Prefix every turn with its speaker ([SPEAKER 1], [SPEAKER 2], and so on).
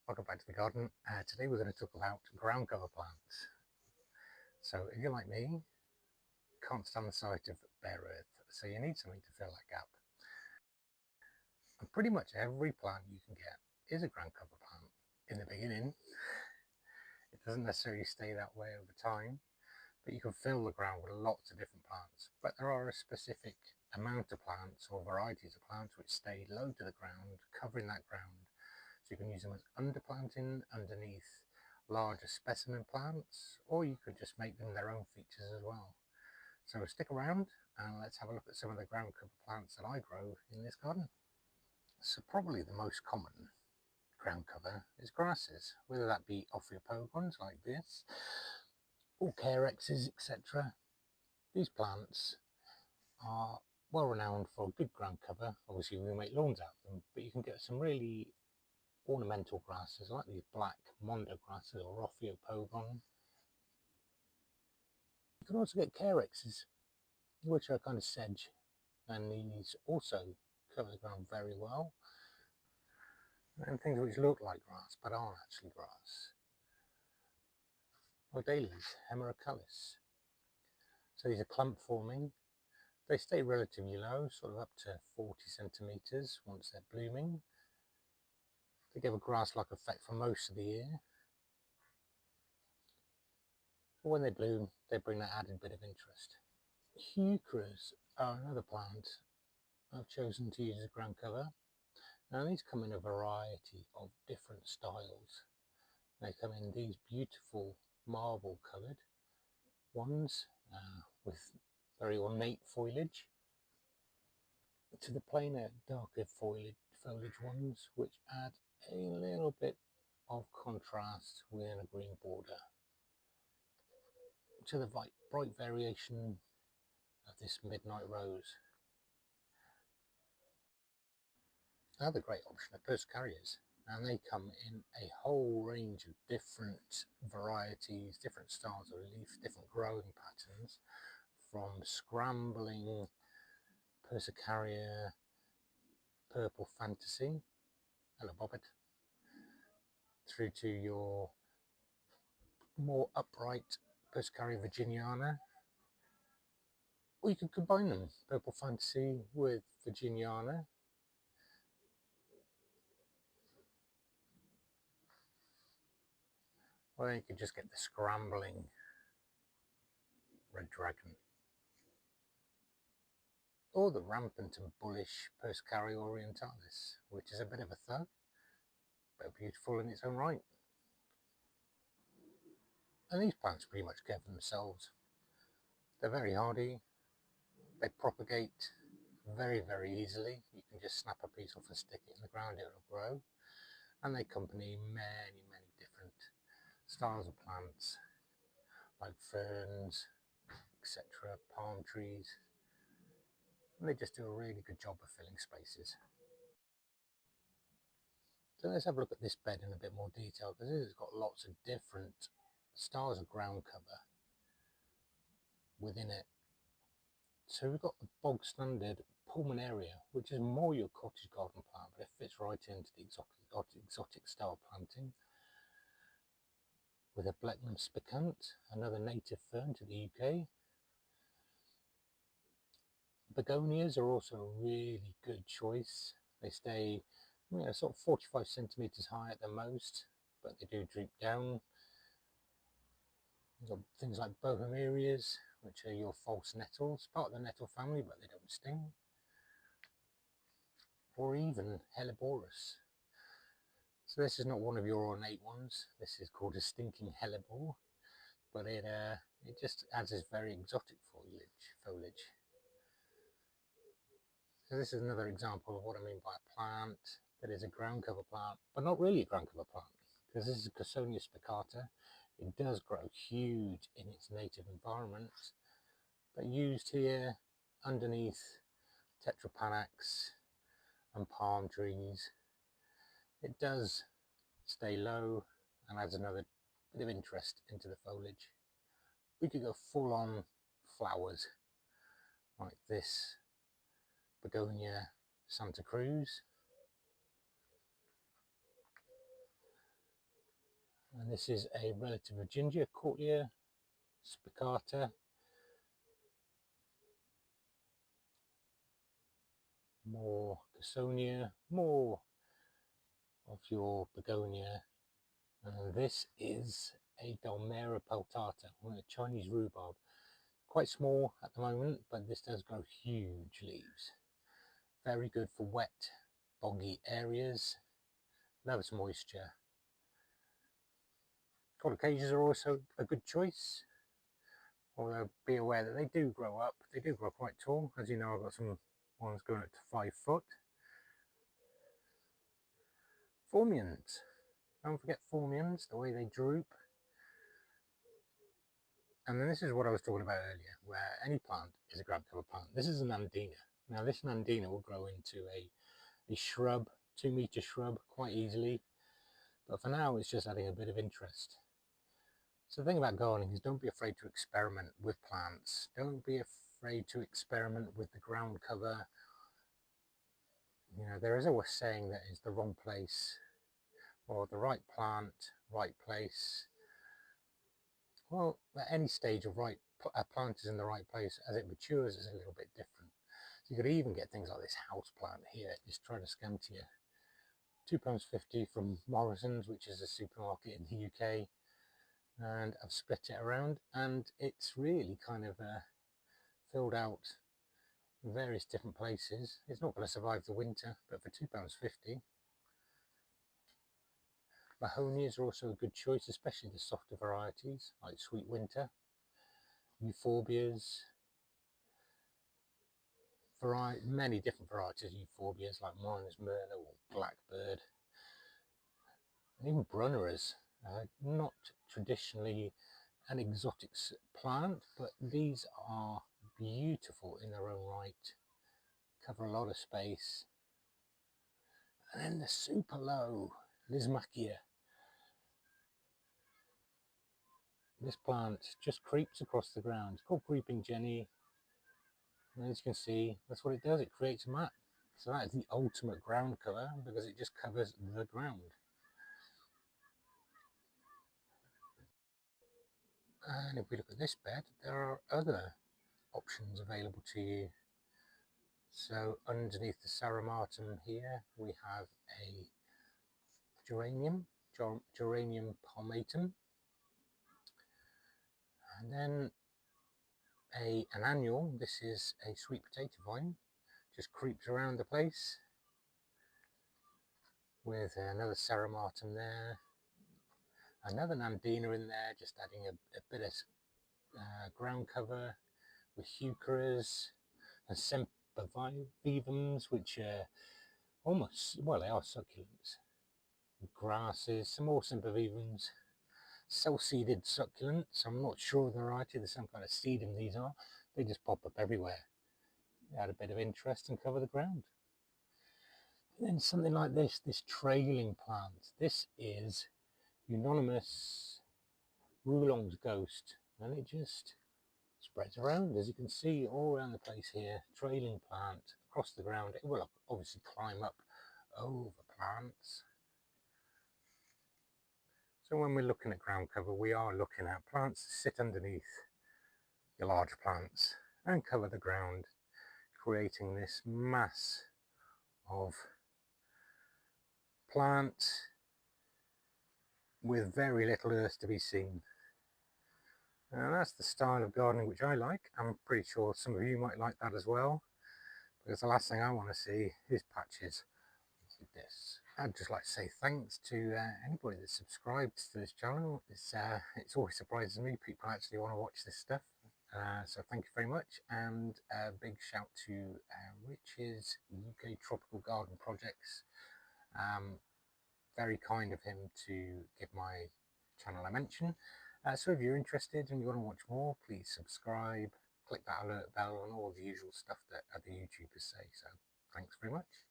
[SPEAKER 1] Welcome back to the garden. Today we're going to talk about ground cover plants. So if you're like me, can't stand the sight of bare earth, so you need something to fill that gap. And pretty much every plant you can get is a ground cover plant. In the beginning, it doesn't necessarily stay that way over time, but you can fill the ground with lots of different plants. But there are a specific amount of plants or varieties of plants which stay low to the ground, covering that ground. So you can use them as underplanting underneath larger specimen plants, or you could just make them their own features as well. So stick around and let's have a look at some of the ground cover plants that I grow in this garden. So probably the most common ground cover is grasses, whether that be ophiopogons like this, or carexes, etc. These plants are well renowned for good ground cover. Obviously we make lawns out of them, but you can get some really ornamental grasses like these black mondo grasses or ophiopogon. You can also get carexes, which are kind of sedge, and these also cover the ground very well. And things which look like grass but aren't actually grass. Odales, Heuchera. So these are clump forming. They stay relatively low, sort of up to 40 centimetres once they're blooming. They give a grass-like effect for most of the year. But when they bloom, they bring that added bit of interest. Heucheras are another plant I've chosen to use as ground cover. Now these come in a variety of different styles. They come in these beautiful marble coloured ones with very ornate foliage, to the plainer darker foliage ones which add a little bit of contrast within a green border, to the bright variation of this midnight rose. Another great option are persicarias, and they come in a whole range of different varieties, different styles of leaf, different growing patterns, from scrambling persicaria purple fantasy, hello bobbit, through to your more upright persicaria virginiana, or you could combine them, purple fantasy with virginiana. Or you could just get the scrambling red dragon, or the rampant and bullish Persicaria orientalis, which is a bit of a thug, but beautiful in its own right. And these plants pretty much care for themselves. They're very hardy, they propagate very, very easily. You can just snap a piece off and stick it in the ground, it will grow. And they accompany many, many different styles of plants, like ferns, etc., palm trees. And they just do a really good job of filling spaces. So let's have a look at this bed in a bit more detail, because this has got lots of different styles of ground cover within it. So we've got the bog standard pulmonaria, which is more your cottage garden plant, but it fits right into the exotic style planting. With a Blechnum spicant, another native fern to the UK. Begonias are also a really good choice. They stay, sort of 45 centimetres high at the most, but they do droop down. You've got things like bohemerias, which are your false nettles, part of the nettle family, but they don't sting. Or even Helleborus. So this is not one of your ornate ones. This is called a stinking hellebore, but it just adds this very exotic foliage. So this is another example of what I mean by a plant that is a ground cover plant, but not really a ground cover plant, because this is Cossonia spicata. It does grow huge in its native environment, but used here underneath tetrapanax and palm trees, it does stay low and adds another bit of interest into the foliage. We could go full on flowers like this Begonia Santa Cruz, And this is a relative of ginger, Courtlia spicata. More Cassonia, more of your begonia. And this is a Dulmera peltata, a Chinese rhubarb. Quite small at the moment, but this does grow huge leaves. Very good for wet, boggy areas. Loves moisture. Colocasias are also a good choice, although be aware that they do grow up. They do grow quite tall. As you know, I've got some ones going up to 5 foot. Phormions. Don't forget phormions, the way they droop. And then this is what I was talking about earlier, where any plant is a ground cover plant. This is an Nandina. Now this Nandina will grow into a shrub, 2-meter shrub, quite easily. But for now, it's just adding a bit of interest. So the thing about gardening is don't be afraid to experiment with plants. Don't be afraid to experiment with the ground cover. You know, there is always saying that it's the wrong place, or the right plant, right place. Well, at any stage of a plant is in the right place. As it matures, it's a little bit different. So you could even get things like this house plant here, it's Tridoscantia. £2.50 from Morrison's, which is a supermarket in the UK. And I've split it around, and it's really kind of filled out in various different places. It's not going to survive the winter, but for £2.50. Mahonias are also a good choice, especially the softer varieties like Sweet Winter, Euphorbias, many different varieties of Euphorbias like Miner's Myrna or Blackbird, and even Brunneras. Not traditionally an exotic plant, but these are beautiful in their own right, cover a lot of space. And then the super low Lysimachia. This plant just creeps across the ground. It's called Creeping Jenny. And as you can see, that's what it does. It creates a mat. So that is the ultimate ground cover because it just covers the ground. And if we look at this bed, there are other options available to you. So underneath the Saramatum here, we have a geranium palmatum. And then an annual. This is a sweet potato vine, just creeps around the place with another Saramatum there, another Nandina in there, just adding a bit of ground cover with Heucheras and sempervivums, which are almost, well, they are succulents. Grasses, some more sempervivums, cell-seeded succulents. I'm not sure of the variety, there's some kind of sedum these are. They just pop up everywhere. They add a bit of interest and cover the ground. And then something like this trailing plant. This is Euonymus Roulong's ghost, and it just spreads around, as you can see, all around the place here. Trailing plant across the ground. It will obviously climb up over plants. So when we're looking at ground cover, we are looking at plants that sit underneath your large plants and cover the ground, creating this mass of plants with very little earth to be seen. And that's the style of gardening which I like. I'm pretty sure some of you might like that as well, because the last thing I want to see is patches like this. I'd just like to say thanks to anybody that subscribes to this channel. It's always surprises me people actually want to watch this stuff. So thank you very much, and a big shout to Rich's UK Tropical Garden Projects. Very kind of him to give my channel a mention. So if you're interested and you want to watch more, please subscribe, click that alert bell and all the usual stuff that other YouTubers say. So thanks very much.